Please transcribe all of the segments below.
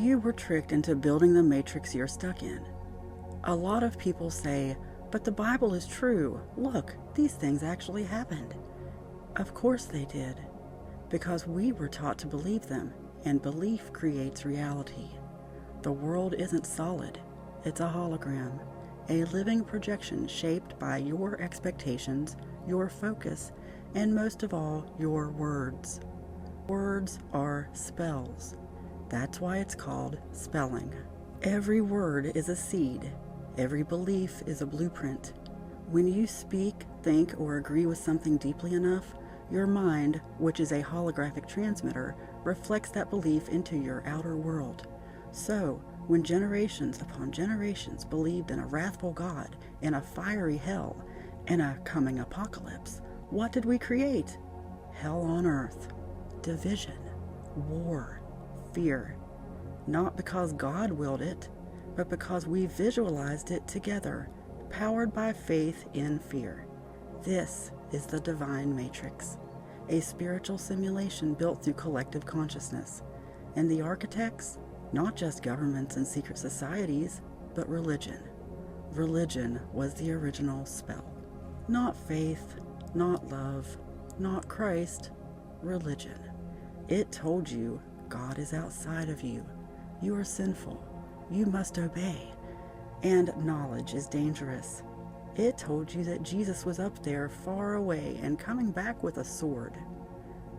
You were tricked into building the matrix you're stuck in. A lot of people say, but the Bible is true. Look, these things actually happened. Of course they did, because we were taught to believe them, and belief creates reality. The world isn't solid. It's a hologram, a living projection shaped by your expectations, your focus, and most of all, your words. Words are spells. That's why it's called spelling. Every word is a seed. Every belief is a blueprint. When you speak, think, or agree with something deeply enough, your mind, which is a holographic transmitter, reflects that belief into your outer world. So, when generations upon generations believed in a wrathful God, in a fiery hell, in a coming apocalypse, what did we create? Hell on earth. Division, war, fear. Not because God willed it, but because we visualized it together, powered by faith in fear. This is the divine matrix, a spiritual simulation built through collective consciousness. And the architects, not just governments and secret societies, but religion. Religion was the original spell. Not faith, not love, not Christ, religion. It told you God is outside of you. You are sinful. You must obey. And knowledge is dangerous. It told you that Jesus was up there far away and coming back with a sword.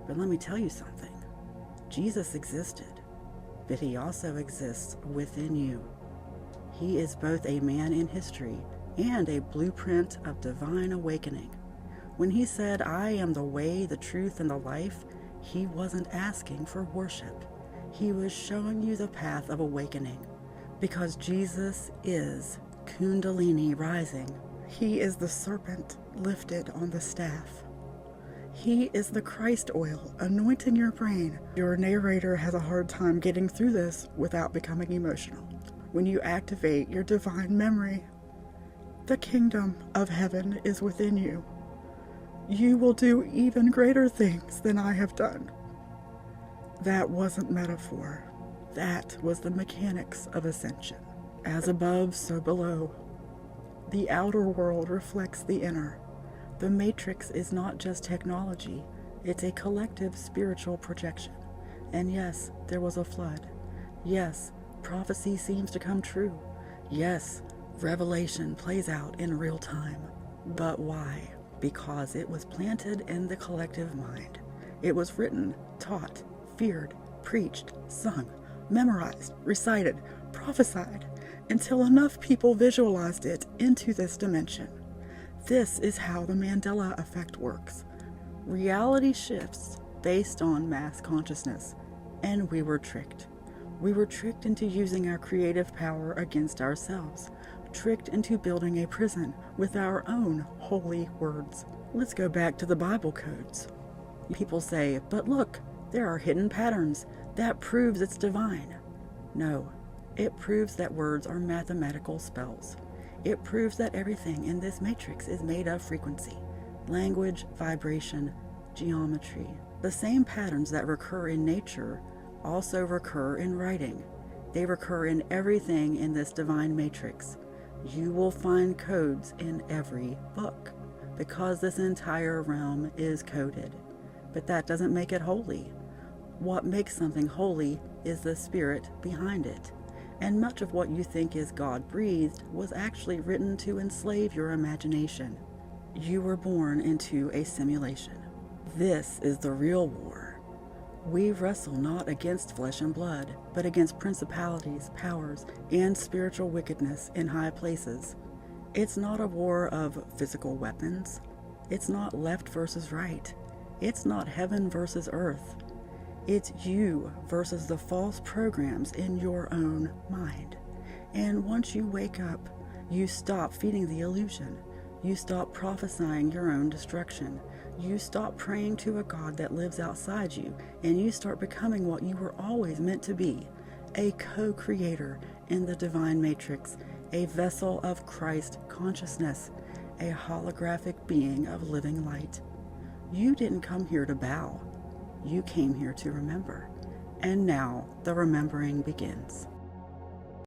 But let me tell you something. Jesus existed, but he also exists within you. He is both a man in history and a blueprint of divine awakening. When he said, "I am the way, the truth, and the life," he wasn't asking for worship. He was showing you the path of awakening. Because Jesus is Kundalini rising. He is the serpent lifted on the staff. He is the Christ oil anointing your brain. Your narrator has a hard time getting through this without becoming emotional. When you activate your divine memory, the kingdom of heaven is within you. You will do even greater things than I have done. That wasn't metaphor. That was the mechanics of Ascension. As above, so below. The outer world reflects the inner. The matrix is not just technology. It's a collective spiritual projection. And yes, there was a flood. Yes, prophecy seems to come true. Yes, revelation plays out in real time. But why? Because it was planted in the collective mind. It was written, taught, feared, preached, sung, memorized, recited, prophesied, until enough people visualized it into this dimension. This is how the Mandela effect works. Reality shifts based on mass consciousness, and we were tricked. We were tricked into using our creative power against ourselves, tricked into building a prison with our own holy words. Let's go back to the Bible codes. People say, but look, there are hidden patterns. That proves it's divine. No, it proves that words are mathematical spells. It proves that everything in this matrix is made of frequency, language, vibration, geometry. The same patterns that recur in nature also recur in writing. They recur in everything in this divine matrix. You will find codes in every book because this entire realm is coded. But that doesn't make it holy. What makes something holy is the spirit behind it. And much of what you think is God-breathed was actually written to enslave your imagination. You were born into a simulation. This is the real war. We wrestle not against flesh and blood, but against principalities, powers, and spiritual wickedness in high places. It's not a war of physical weapons. It's not left versus right. It's not heaven versus earth. It's you versus the false programs in your own mind. And once you wake up, you stop feeding the illusion. You stop prophesying your own destruction. You stop praying to a God that lives outside you, and you start becoming what you were always meant to be, a co-creator in the divine matrix, a vessel of Christ consciousness, a holographic being of living light. You didn't come here to bow. You came here to remember. And now the remembering begins.